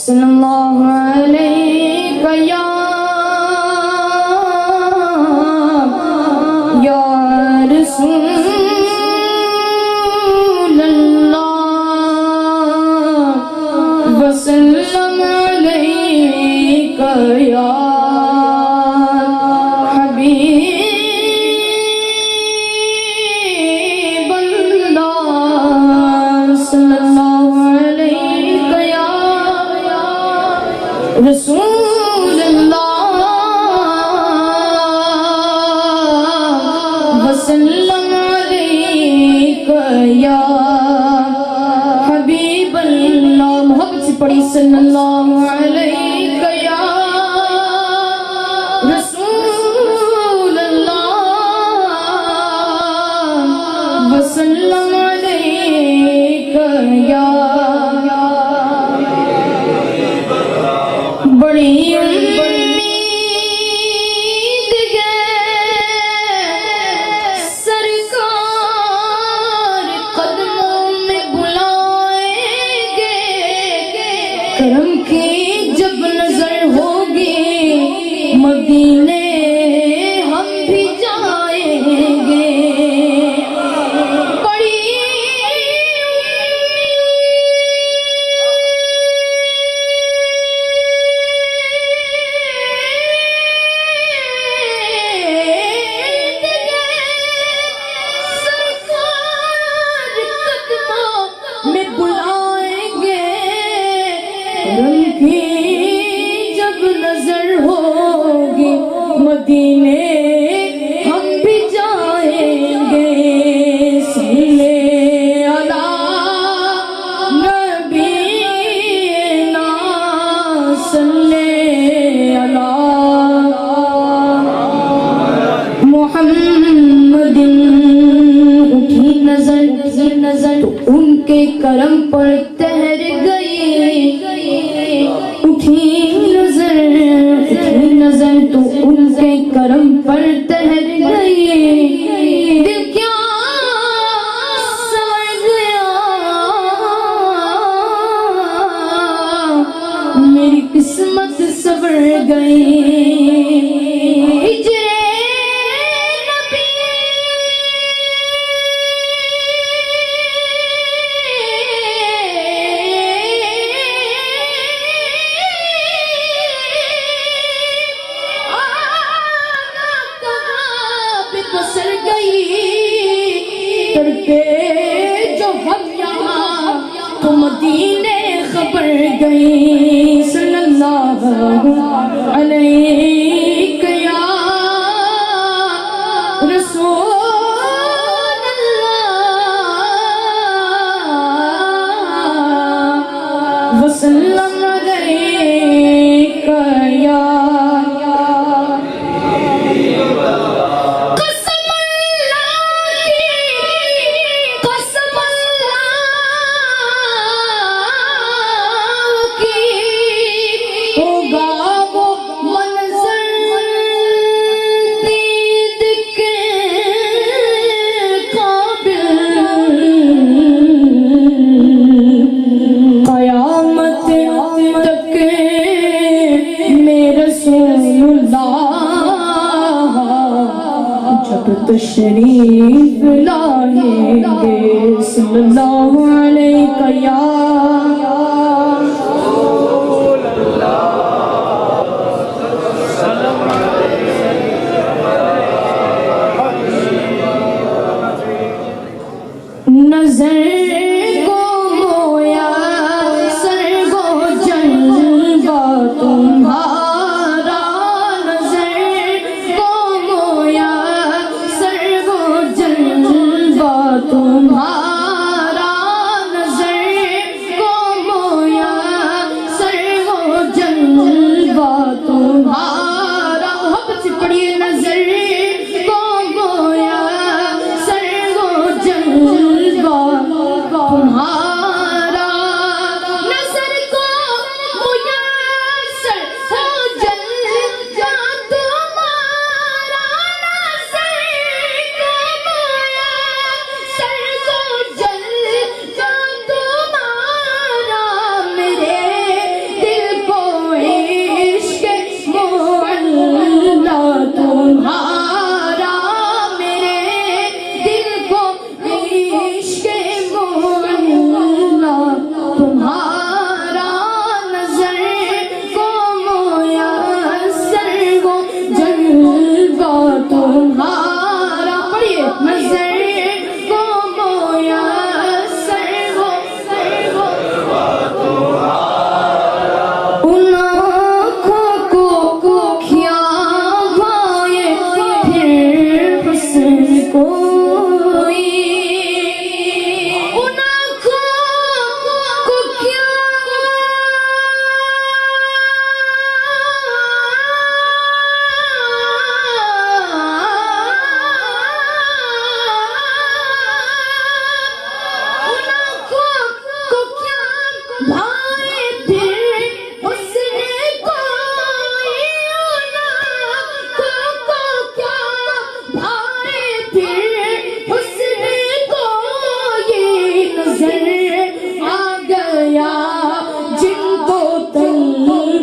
صلی اللہ علیہ یا رسول اللہ وسلم علیک یا حبیب اللہ صلی اللہ علیک یا رسول اللہ وسلم علیک یا حبیب اللہ. محبت سے پڑھی صلی اللہ علیک یا رسول اللہ وسلم علیک یا بڑی امید ہے سرکار قدموں میں بلائیں گے کرم کی جب نظر ہوگی مدینے ہم بھی جائیں گے. جب نظر ہوگی مدینے ہم بھی جائیں گے. صلی علی نبینا صلی علی محمد. اٹھی نظر تو ان کے کرم پر تہر گئی. اٹھی نظر تو ان کے کرم پر تہر گئی. دل کیا سمجھ گیا میری قسمت سنور گئی. بسر گئی تڑکے جو ہم یہاں تو مدینے خبر گئی. صلی اللہ علیہ یا رسول اللہ وسلم علیک یا تشریف لائیں گے. صلی اللہ علیہ یا رسول اللہ نظر کو مویا سر کو جلوہ تمہارا. نظر کو مویا تمہارا. نظر کو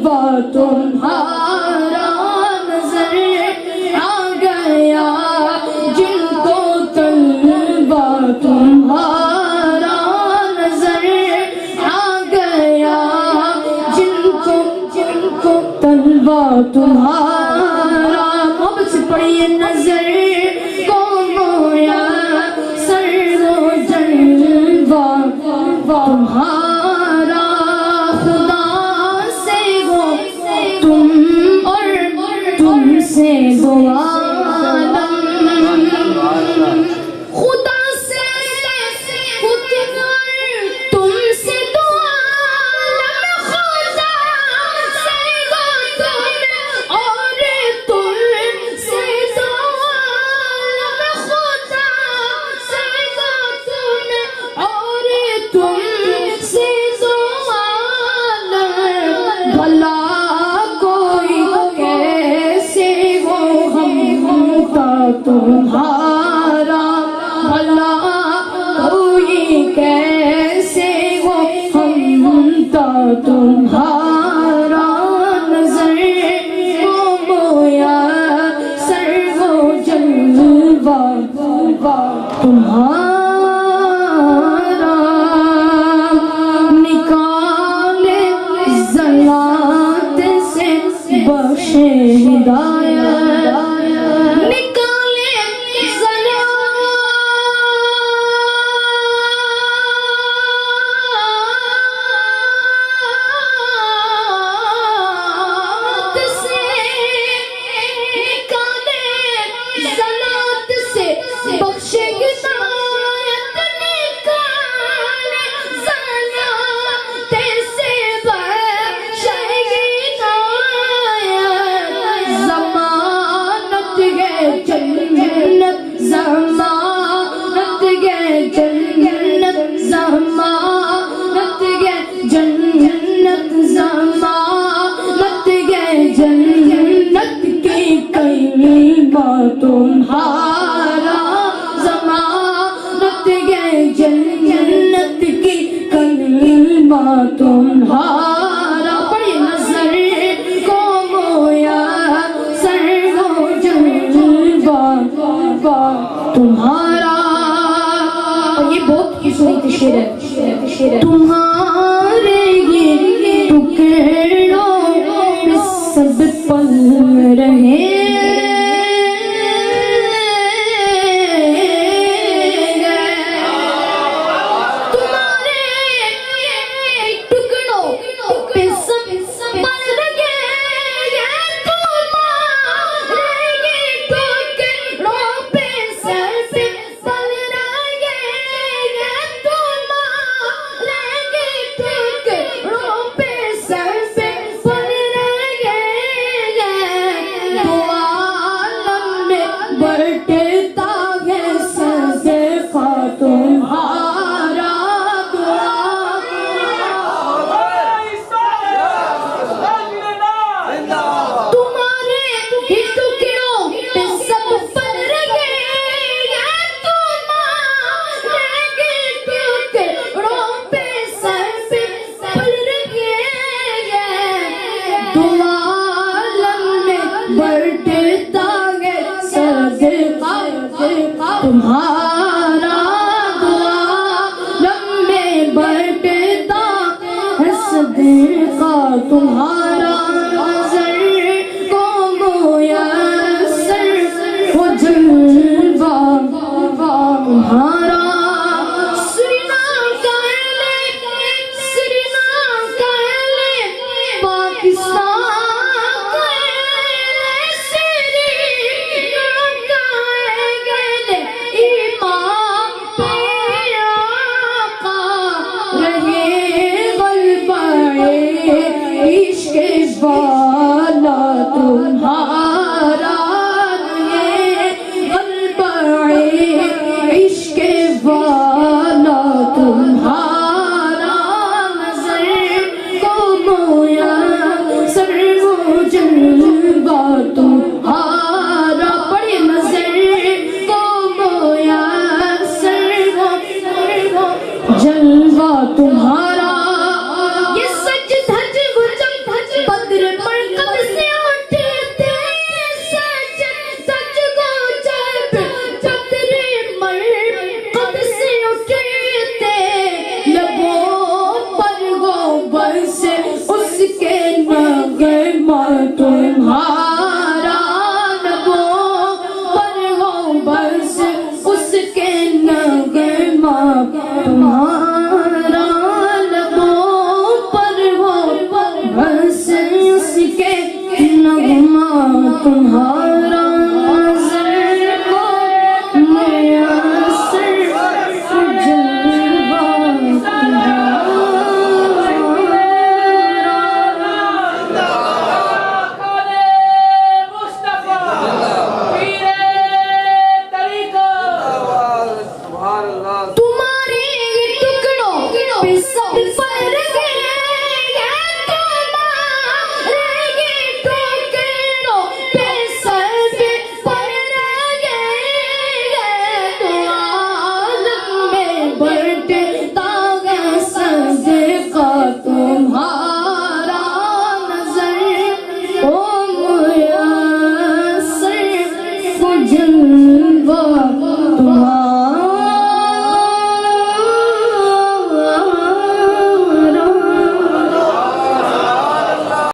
जलवा तुम्हारा नजर आ गया, जिनको तलवा तुम्हारा नजर आ गया, जिनको तलवा तुम्हारा। मोहब्बत से पढ़िए नजर को मोया सर्वो जलवा तुम्हारा, खुदा से वो तुम और तुमसे दो आलम, खुदा से वो तुम और तुमसे दो आलम, खुदा से वो तुम और तुमसे दो आलम, खुदा से वो तुम और तुमसे दो आलम, भला कोई कैसे वो हमका तुम्हारा, भला कोई कैसे वो हमका तुम्हारा, नजर को मोया सर्वो जलवा तुम्हारा, निकाले ज़लात से बख्शे हिदायत, निकाले ज़लात से, निकाले ज़लात से बख्शे हिदायत, निकाले ज़लात से बख्शे हिदायत, ज़मानत है जन्नत, ज़मानत है जन्नत, ज़मानत है जन्नत, ज़मानत है जन्नत की कलीमा तुम्हारा, ज़मानत है जन्नत की कलीमा तुम्हारा। पढ़िए नजर को मोया सर्वो जलवा तुम्हारा। और ये बहुत खूबसूरत शेर है, तुम्हारे ये टुकड़ों में सब पल रहे, तुम्हारे टुकड़ों पे सब पल रहे, तुम्हारे टुकड़ों पे सब पल रहे, तुम्हारे टुकड़ों पे सब पल रहे, दो आलम में बरतता है सदका तुम्हारा, तुम्हारे ही टुकड़ों पे सब पल रहे, तुम्हारे टुकड़ों पे सब पल रहे, दो आलम में बरतता है सदका तुम्हारा, दो आलम में बरतता है सदका तुम्हारा, नजर को मोया सर हो जलवा तुम्हारा। श्रीलंका पाकिस्तान श्रीलंका इमाम पे आका रहे गलबाए इश्क वाला तुम्हारा, रहे गलबाए इश्क वाला तुम्हारा, नजर को मोया सर्वो जलवा तुम्हारा। बड़ी नजर को मोया सर्वो जलवा तुम्हारा। ये सच धज वो जब धज बद्र تمہارا لبوں پر ہو بس اس کے نغمہ تمہارا لبوں پر ہو بس اس کے نغمہ تمہارا